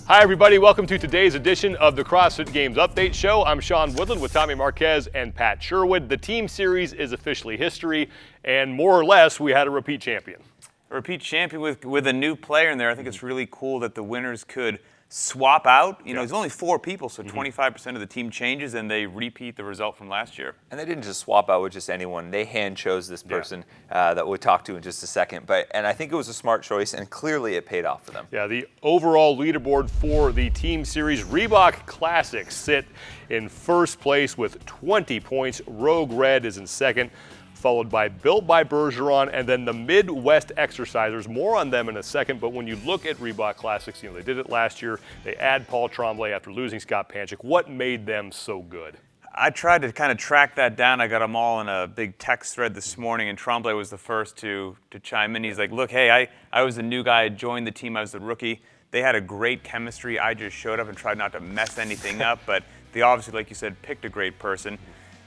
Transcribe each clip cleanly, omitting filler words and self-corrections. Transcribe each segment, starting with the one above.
Hi everybody, welcome to today's edition of the CrossFit Games Update Show. I'm Sean Woodland with Tommy Marquez and Pat Sherwood. The Team Series is officially history, and more or less, we had a repeat champion. A repeat champion with a new player in there. I think it's really cool that the winners could swap out. You know, there's only 4 people, so 25% of the team changes, and they repeat the result from last year. And they didn't just swap out with just anyone. They hand chose this person that we'll talk to in just a second. And I think it was a smart choice, and clearly it paid off for them. Yeah, the overall leaderboard for the Team Series, Reebok Classic sit in first place with 20 points. Rogue Red is in second, followed by Built by Bergeron, and then the Midwest Exercisers. More on them in a second, but when you look at Reebok Classics, you know, they did it last year. They add Paul Tremblay after losing Scott Panchik. What made them so good? I tried to kind of track that down. I got them all in a big text thread this morning, and Tremblay was the first to chime in. He's like, look, hey, I was the new guy. I joined the team. I was the rookie. They had a great chemistry. I just showed up and tried not to mess anything up, but they obviously, like you said, picked a great person.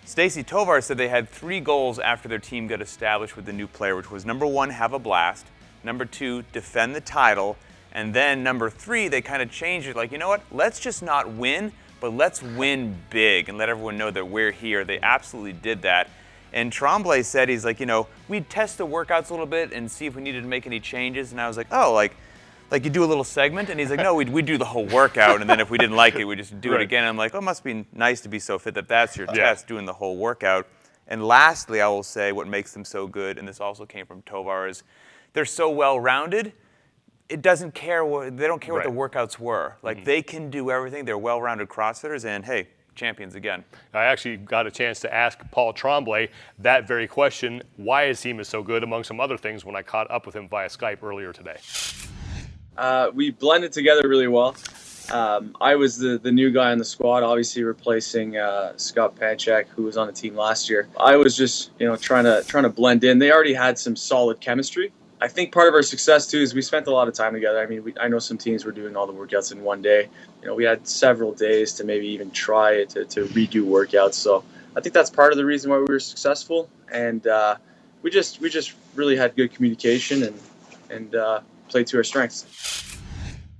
Stacey Tovar said they had 3 goals after their team got established with the new player, which was number 1, have a blast, number 2, defend the title, and then number 3, they kind of changed it, like, you know what, let's just not win, but let's win big and let everyone know that we're here. They absolutely did that. And Tremblay said, he's like, you know, we'd test the workouts a little bit and see if we needed to make any changes, and I was like, oh, like you do a little segment? And he's like, no, we'd do the whole workout, and then if we didn't like it, we'd just do it again. And I'm like, oh, it must be nice to be so fit that that's your test, doing the whole workout. And lastly, I will say what makes them so good, and this also came from Tovar, is they're so well-rounded, it doesn't care they don't care what the workouts were. Like, they can do everything. They're well-rounded CrossFitters, and hey, champions again. I actually got a chance to ask Paul Tremblay that very question, why his team is so good, among some other things, when I caught up with him via Skype earlier today. We blended together really well. I was the new guy on the squad, obviously replacing Scott Panchik, who was on the team last year. I was just, you know, trying to blend in. They already had some solid chemistry. I think part of our success too is we spent a lot of time together. I mean, I know some teams were doing all the workouts in one day. You know, we had several days to maybe even try to redo workouts. So I think that's part of the reason why we were successful. And we just really had good communication and played to our strengths.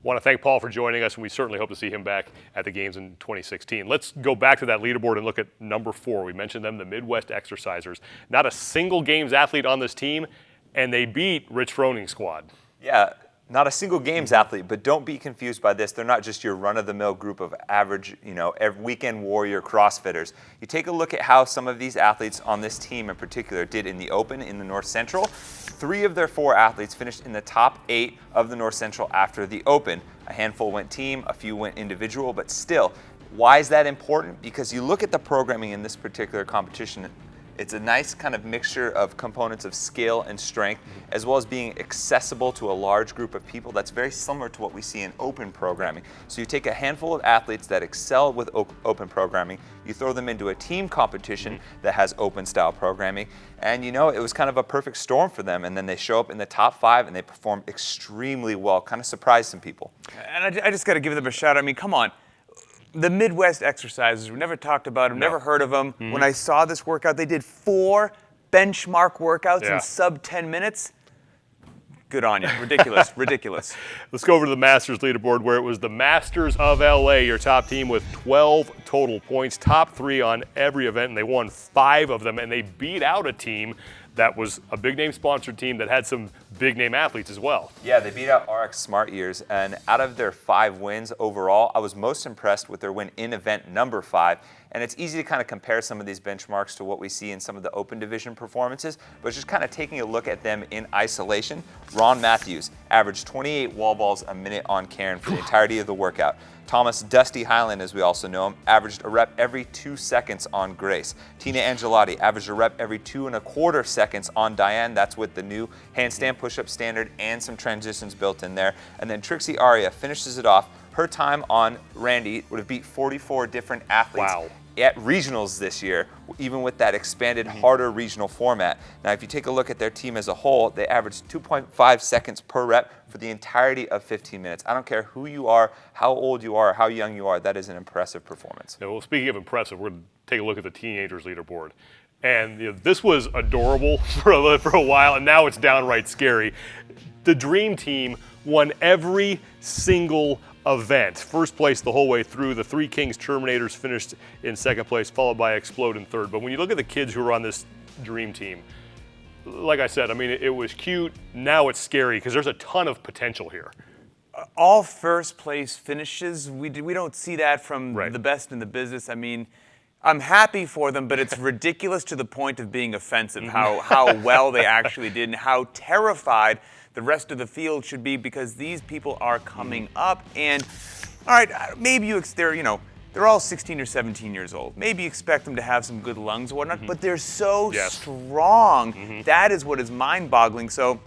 Want to thank Paul for joining us, and we certainly hope to see him back at the games in 2016. Let's go back to that leaderboard and look at number 4. We mentioned them, the Midwest Exercisers. Not a single games athlete on this team, and they beat Rich Froning's squad. Yeah, not a single games athlete, but don't be confused by this. They're not just your run-of-the-mill group of average, you know, weekend warrior CrossFitters. You take a look at how some of these athletes on this team in particular did in the Open in the North Central. 3 of their 4 athletes finished in the top 8 of the North Central after the Open. A handful went team, a few went individual, but still, why is that important? Because you look at the programming in this particular competition, it's a nice kind of mixture of components of skill and strength, as well as being accessible to a large group of people. That's very similar to what we see in open programming. So you take a handful of athletes that excel with open programming, you throw them into a team competition that has open style programming, and you know, it was kind of a perfect storm for them, and then they show up in the top 5 and they perform extremely well, kind of surprised some people. And I just got to give them a shout out. I mean, come on. The Midwest Exercisers, we never talked about them, never heard of them. When I saw this workout, they did 4 benchmark workouts in sub 10 minutes. Good on you. Ridiculous, ridiculous. Let's go over to the Masters leaderboard, where it was the Masters of LA, your top team with 12 total points, top 3 on every event, and they won 5 of them, and they beat out a team that was a big-name sponsored team that had some big-name athletes as well. Yeah, they beat out RX Smart Years, and out of their 5 wins overall, I was most impressed with their win in event number 5. And it's easy to kind of compare some of these benchmarks to what we see in some of the open division performances, but just kind of taking a look at them in isolation. Ron Matthews averaged 28 wall balls a minute on Karen for the entirety of the workout. Thomas Dusty Highland, as we also know him, averaged a rep every 2 seconds on Grace. Tina Angelotti averaged a rep every 2.25 seconds on Diane. That's with the new handstand push-up standard and some transitions built in there. And then Trixie Aria finishes it off. Her time on Randy would have beat 44 different athletes at regionals this year, even with that expanded, harder regional format. Now, if you take a look at their team as a whole, they averaged 2.5 seconds per rep for the entirety of 15 minutes. I don't care who you are, how old you are, how young you are, that is an impressive performance. Yeah, well, speaking of impressive, we're going to take a look at the teenagers leaderboard. And you know, this was adorable for a while, and now it's downright scary. The Dream Team won every single event. First place the whole way through. The Three Kings Terminators finished in second place, followed by Explode in third. But when you look at the kids who are on this dream team, like I said, I mean, it was cute. Now it's scary because there's a ton of potential here. All first place finishes, we don't see that from Right. the best in the business. I mean, I'm happy for them, but it's ridiculous to the point of being offensive how well they actually did and how terrified the rest of the field should be, because these people are coming up. And all right, maybe they're all 16 or 17 years old. Maybe you expect them to have some good lungs or whatnot, but they're so strong. That is what is mind-boggling. So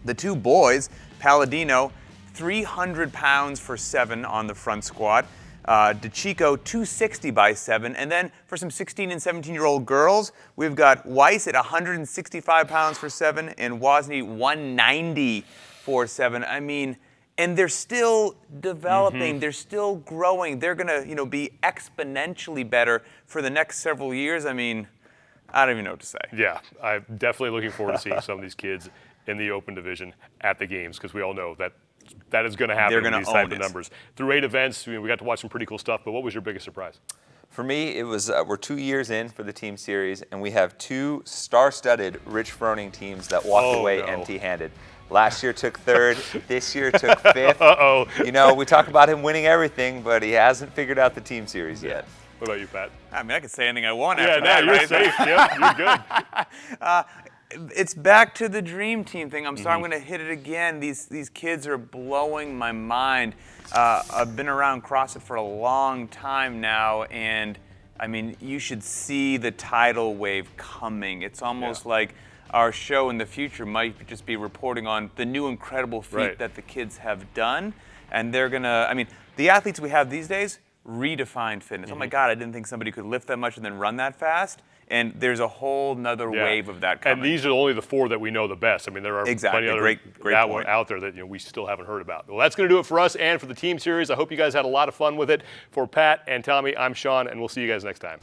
the two boys, Palladino, 300 pounds for 7 on the front squat. DeChico, 260 by 7. And then for some 16 and 17-year-old girls, we've got Weiss at 165 pounds for 7 and Wozni 190 for 7. I mean, and they're still developing. They're still growing. They're going to, be exponentially better for the next several years. I mean, I don't even know what to say. Yeah, I'm definitely looking forward to seeing some of these kids in the open division at the games, because we all know that is going to happen. They're with gonna these type own of it. numbers. Through 8 events, we got to watch some pretty cool stuff. But what was your biggest surprise? For me, it was we're 2 years in for the team series, and we have 2 star-studded Rich Froning teams that walked away empty-handed. Last year took 3rd, this year took 5th. Uh-oh. We talk about him winning everything, but he hasn't figured out the team series yet. What about you, Pat? I mean, I could say anything I want Yeah, after now that, you're right? safe. Yep, you're good. It's back to the dream team thing. I'm sorry, I'm going to hit it again. These kids are blowing my mind. I've been around CrossFit for a long time now, and I mean, you should see the tidal wave coming. It's almost like our show in the future might just be reporting on the new incredible feat that the kids have done. And they're going to, I mean, the athletes we have these days redefine fitness. Oh my God, I didn't think somebody could lift that much and then run that fast. And there's a whole nother wave of that coming. And these are only the 4 that we know the best. I mean, there are plenty other great point. out there that we still haven't heard about. Well, that's going to do it for us and for the team series. I hope you guys had a lot of fun with it. For Pat and Tommy, I'm Sean, and we'll see you guys next time.